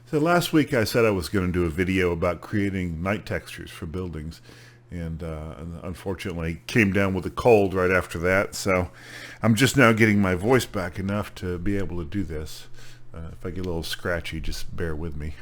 So last week I said I was going to do a video about creating night textures for buildings, and unfortunately came down with a cold right after that. So I'm just now getting my voice back enough to be able to do this. If I get a little scratchy, just bear with me.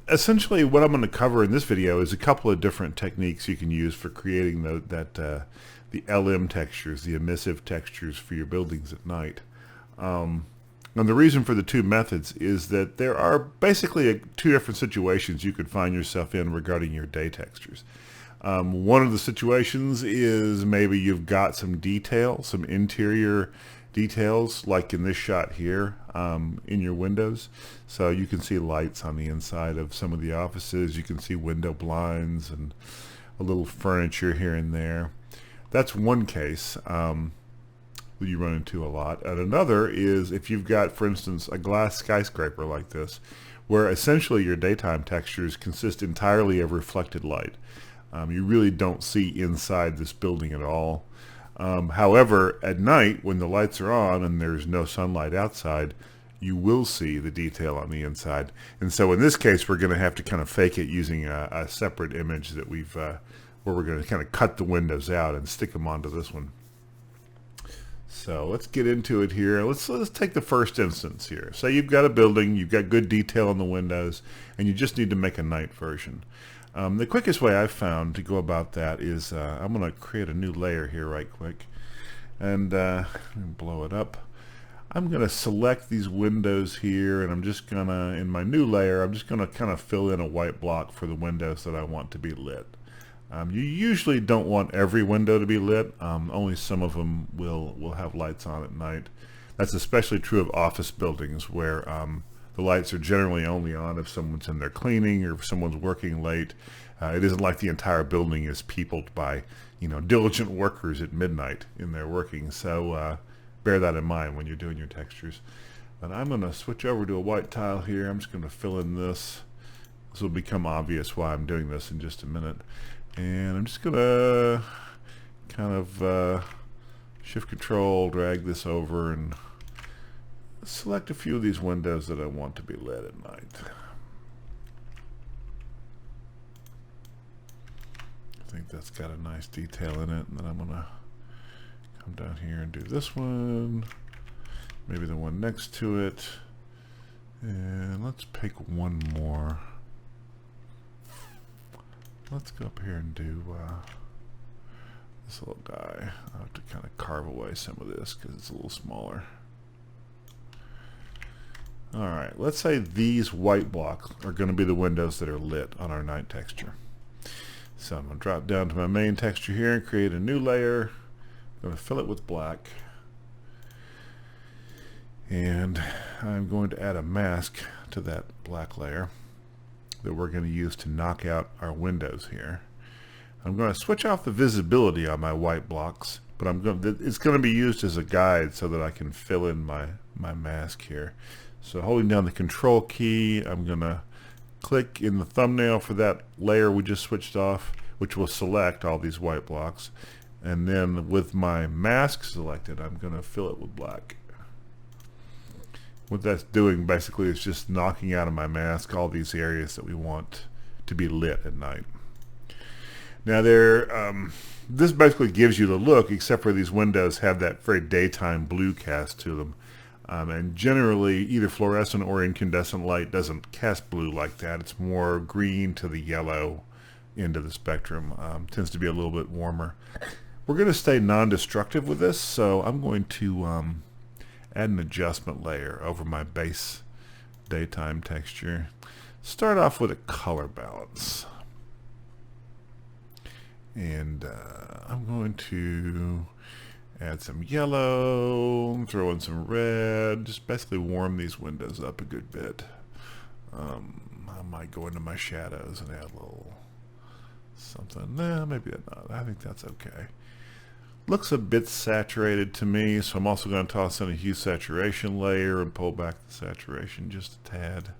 Essentially, what I'm going to cover in this video is a couple of different techniques you can use for creating the LM textures, the emissive textures for your buildings at night. And the reason for the two methods is that there are basically two different situations you could find yourself in regarding your day textures. One of the situations is maybe you've got some detail, some interior details, like in this shot here, in your windows. So you can see lights on the inside of some of the offices. You can see window blinds and a little furniture here and there. That's one case. That you run into a lot. And another is if you've got, for instance, a glass skyscraper like this, where essentially your daytime textures consist entirely of reflected light. You really don't see inside this building at all. However, at night, when the lights are on and there's no sunlight outside, you will see the detail on the inside. And so in this case, we're going to have to kind of fake it using a separate image that where we're going to kind of cut the windows out and stick them onto this one. So let's get into it here. Let's take the first instance here. Say you've got a building, you've got good detail on the windows, and you just need to make a night version. The quickest way I've found to go about that is I'm going to create a new layer here right quick, and blow it up. I'm going to select these windows here, and I'm just going to, in my new layer, I'm just going to kind of fill in a white block for the windows that I want to be lit. You usually don't want every window to be lit. Only some of them will have lights on at night. That's especially true of office buildings where the lights are generally only on if someone's in there cleaning or if someone's working late. It isn't like the entire building is peopled by diligent workers at midnight in their working. So bear that in mind when you're doing your textures. But I'm going to switch over to a white tile here. I'm just going to fill in this. This will become obvious why I'm doing this in just a minute. And I'm just going to kind of shift control, drag this over, and select a few of these windows that I want to be lit at night. I think that's got a nice detail in it. And then I'm going to come down here and do this one, maybe the one next to it, and let's pick one more. Let's go up here and do this little guy. I'll have to kind of carve away some of this because it's a little smaller. Alright, let's say these white blocks are going to be the windows that are lit on our night texture. So I'm going to drop down to my main texture here and create a new layer. I'm going to fill it with black. And I'm going to add a mask to that black layer that we're going to use to knock out our windows here. I'm going to switch off the visibility on my white blocks, but it's going to be used as a guide so that I can fill in my mask here. So holding down the control key, I'm going to click in the thumbnail for that layer we just switched off, which will select all these white blocks. And then with my mask selected, I'm going to fill it with black. What that's doing basically is just knocking out of my mask all these areas that we want to be lit at night. Now this basically gives you the look, except for these windows have that very daytime blue cast to them. And generally either fluorescent or incandescent light doesn't cast blue like that. It's more green to the yellow end of the spectrum. Tends to be a little bit warmer. We're going to stay non-destructive with this, so I'm going to add an adjustment layer over my base daytime texture. Start off with a color balance. And I'm going to add some yellow, throw in some red, just basically warm these windows up a good bit. I might go into my shadows and add a little something. Nah, maybe not. I think that's okay. Looks a bit saturated to me, so I'm also going to toss in a hue saturation layer and pull back the saturation just a tad.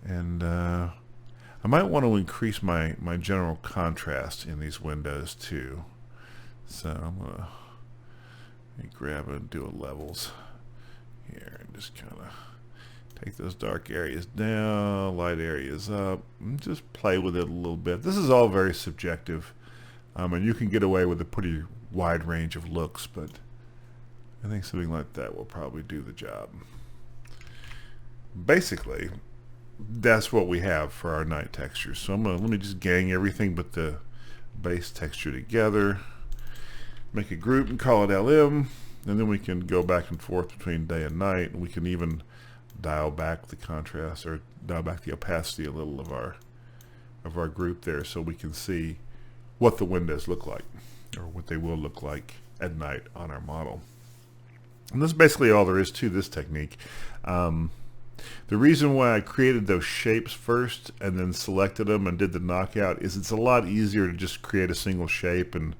And I might want to increase my general contrast in these windows too. So I'm going to grab it and do a levels here and just kind of Take those dark areas down, light areas up, and just play with it a little bit. This is all very subjective, and you can get away with a pretty wide range of looks, but I think something like that will probably do the job. Basically, that's what we have for our night textures. So let me just gang everything but the base texture together, make a group and call it LM, and then we can go back and forth between day and night, and we can even dial back the contrast or dial back the opacity a little of our group there, so we can see what the windows look like, or what they will look like at night on our model. And that's basically all there is to this technique. The reason why I created those shapes first and then selected them and did the knockout is it's a lot easier to just create a single shape and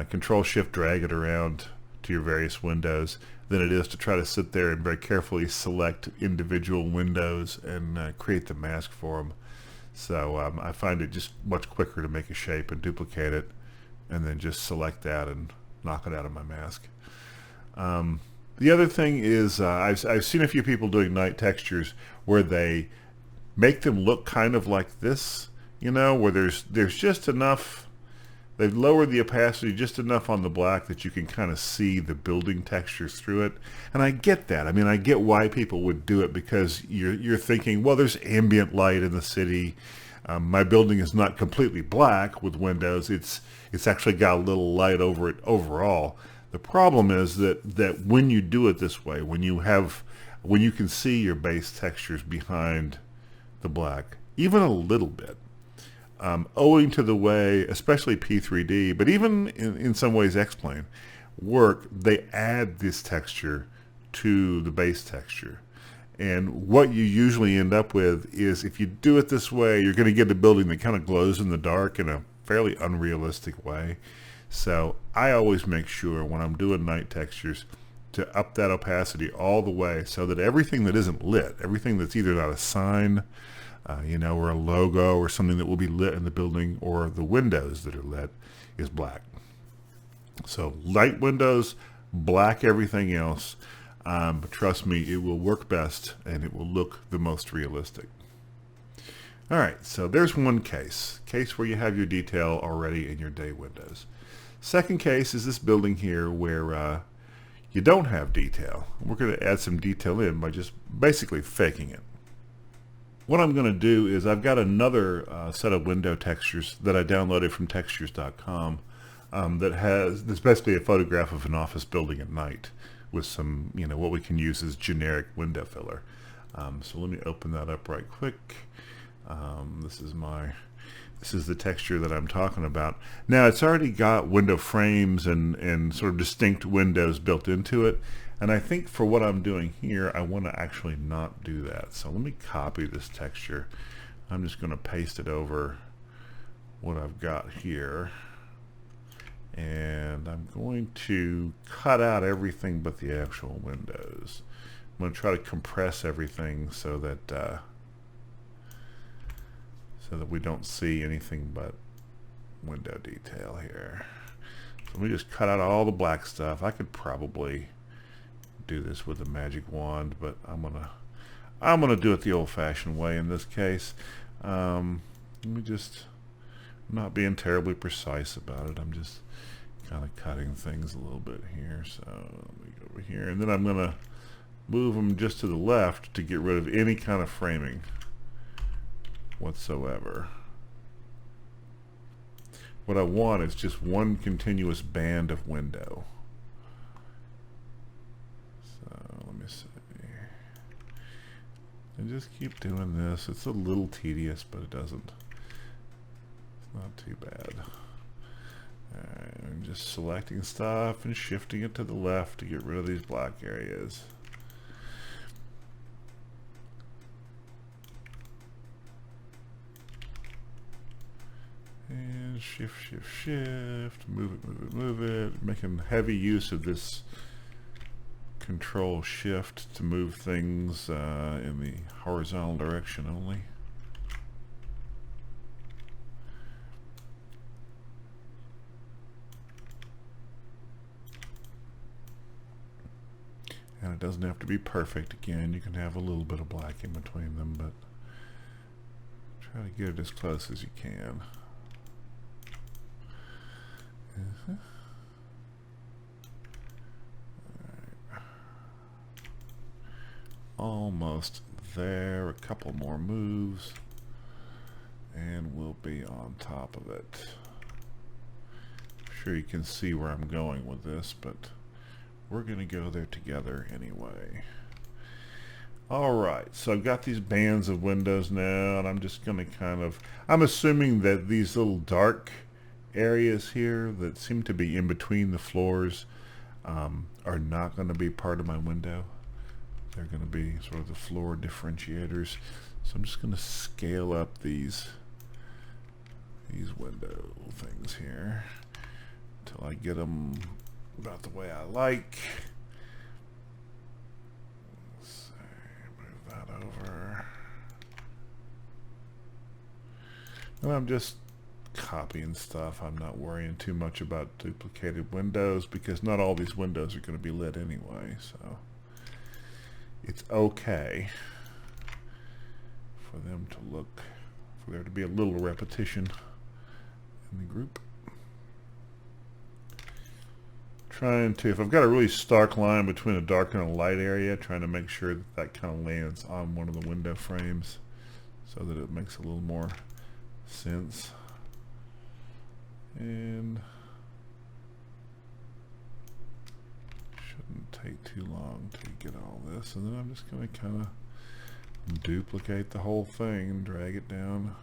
control shift drag it around to your various windows than it is to try to sit there and very carefully select individual windows and create the mask for them. So I find it just much quicker to make a shape and duplicate it and then just select that and knock it out of my mask. The other thing is I've seen a few people doing night textures where they make them look kind of like this, you know, where there's just enough, they've lowered the opacity just enough on the black that you can kind of see the building textures through it. And I get that. I mean, I get why people would do it, because you're thinking, well, there's ambient light in the city. My building is not completely black with windows. It's actually got a little light over it overall. The problem is that when you do it this way, when you can see your base textures behind the black, even a little bit, owing to the way, especially P3D, but even in some ways X-Plane work, they add this texture to the base texture. And what you usually end up with is, if you do it this way, you're going to get a building that kind of glows in the dark in a fairly unrealistic way. So I always make sure when I'm doing night textures to up that opacity all the way, so that everything that isn't lit, everything that's either not a sign, or a logo or something that will be lit in the building, or the windows that are lit, is black. So light windows, black everything else. But trust me, it will work best and it will look the most realistic. All right, so there's one case where you have your detail already in your day windows. Second case is this building here where you don't have detail. We're going to add some detail in by just basically faking it. What I'm going to do is, I've got another set of window textures that I downloaded from textures.com that's basically a photograph of an office building at night with some, what we can use as generic window filler. So let me open that up right quick. This is the texture that I'm talking about. Now, it's already got window frames and sort of distinct windows built into it. And I think for what I'm doing here, I want to actually not do that. So let me copy this texture. I'm just going to paste it over what I've got here. And I'm going to cut out everything but the actual windows. I'm going to try to compress everything so that we don't see anything but window detail here. So let me just cut out all the black stuff. I could probably do this with a magic wand, but I'm gonna do it the old-fashioned way in this case. Let me just, I'm not being terribly precise about it. I'm just kind of cutting things a little bit here. So let me go over here, and then I'm gonna move them just to the left to get rid of any kind of framing whatsoever. What I want is just one continuous band of window. So let me see. And just keep doing this. It's a little tedious, but it's not too bad. Alright, I'm just selecting stuff and shifting it to the left to get rid of these black areas. And shift, shift, shift, move it, making heavy use of this control shift to move things in the horizontal direction only. And it doesn't have to be perfect. Again, you can have a little bit of black in between them, but try to get it as close as you can. Right. Almost there. A couple more moves and we'll be on top of it. I'm sure you can see where I'm going with this, but we're going to go there together anyway. Alright, so I've got these bands of windows now, and I'm just going to I'm assuming that these little dark areas here that seem to be in between the floors are not going to be part of my window. They're going to be sort of the floor differentiators. So I'm just going to scale up these window things here until I get them about the way I like. Let's see, move that over. And I'm just copying stuff. I'm not worrying too much about duplicated windows because not all these windows are going to be lit anyway, so it's okay for them to look, for there to be a little repetition in the group. Trying to, if I've got a really stark line between a dark and a light area, trying to make sure that that kind of lands on one of the window frames so that it makes a little more sense. And shouldn't take too long to get all this, and then I'm just going to kind of duplicate the whole thing and drag it down.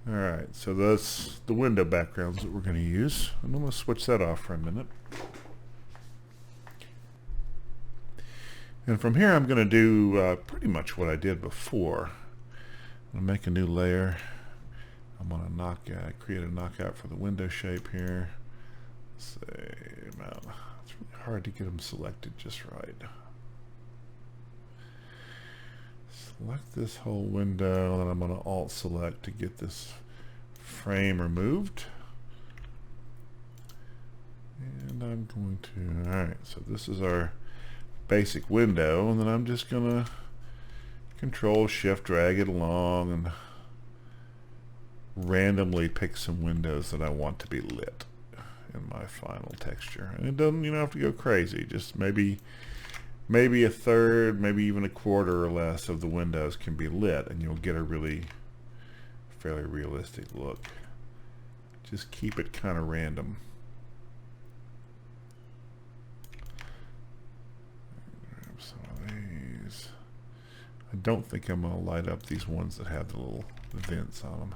Alright, so that's the window backgrounds that we're going to use. I'm going to switch that off for a minute. And from here I'm going to do pretty much what I did before. I'm going to make a new layer. I'm going to create a knockout for the window shape here. It's really hard to get them selected just right. Select this whole window, and then I'm going to alt select to get this frame removed. And I'm going to, alright, so this is our basic window, and then I'm just going to Control Shift drag it along and randomly pick some windows that I want to be lit in my final texture. And it doesn't, you don't have to go crazy, just maybe a third, maybe even a quarter or less of the windows can be lit, and you'll get a really fairly realistic look. Just keep it kind of random. Grab some of these. I don't think I'm going to light up these ones that have the little vents on them.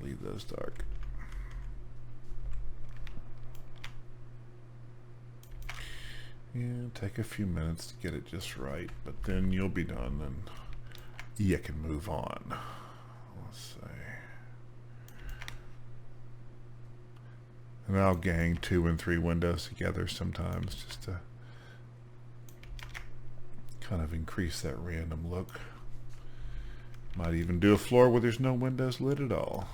Leave those dark. And take a few minutes to get it just right, but then you'll be done and you can move on. Let's see. And I'll gang 2 and 3 windows together sometimes just to kind of increase that random look. Might even do a floor where there's no windows lit at all.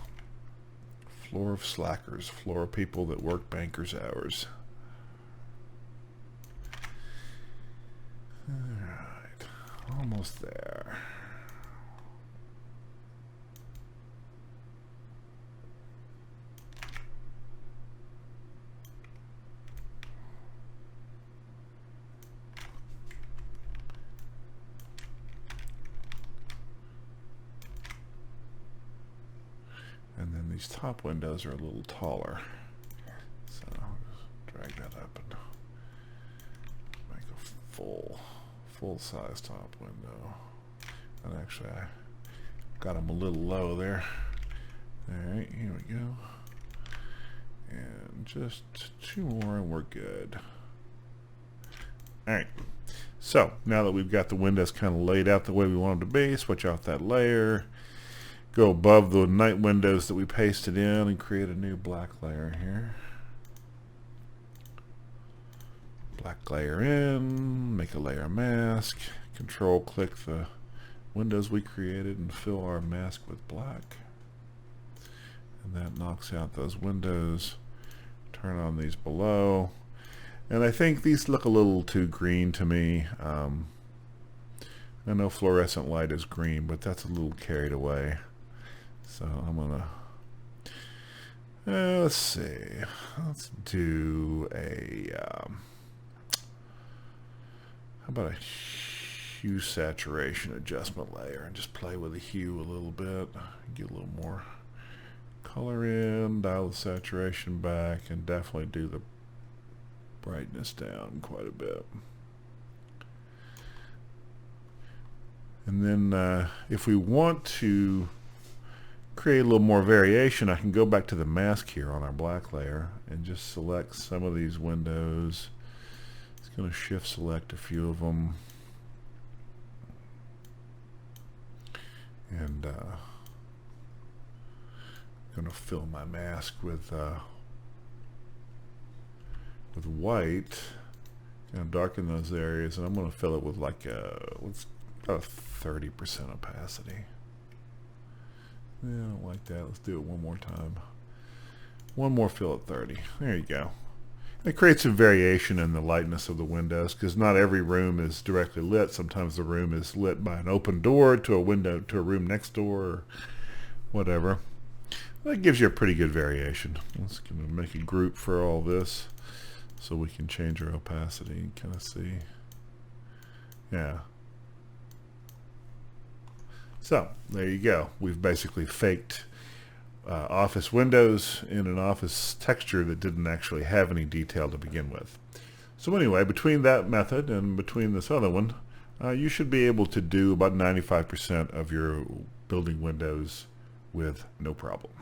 Floor of slackers, floor of people that work bankers' hours. Alright, almost there. And then these top windows are a little taller. So I'll just drag that up and make a full size top window. And actually I got them a little low there. Alright, here we go. And just 2 more and we're good. Alright, so now that we've got the windows kind of laid out the way we want them to be, switch off that layer. Go above the night windows that we pasted in and create a new black layer here. Black layer in, make a layer mask, control click the windows we created and fill our mask with black. And that knocks out those windows. Turn on these below. And I think these look a little too green to me. I know fluorescent light is green, but that's a little carried away. So I'm gonna, let's see, let's do a, how about a hue saturation adjustment layer and just play with the hue a little bit, get a little more color in, dial the saturation back, and definitely do the brightness down quite a bit. And then if we want to create a little more variation, I can go back to the mask here on our black layer and just select some of these windows. It's going to shift select a few of them. And I'm going to fill my mask with white and darken those areas, and I'm going to fill it with like let's about 30% opacity. Yeah, I don't like that. Let's do it one more time. One more fill at 30. There you go. It creates some variation in the lightness of the windows, because not every room is directly lit. Sometimes the room is lit by an open door to a window to a room next door or whatever. That gives you a pretty good variation. Let's make a group for all this so we can change our opacity and kind of see. Yeah. So there you go. We've basically faked office windows in an office texture that didn't actually have any detail to begin with. So anyway, between that method and between this other one, you should be able to do about 95% of your building windows with no problem.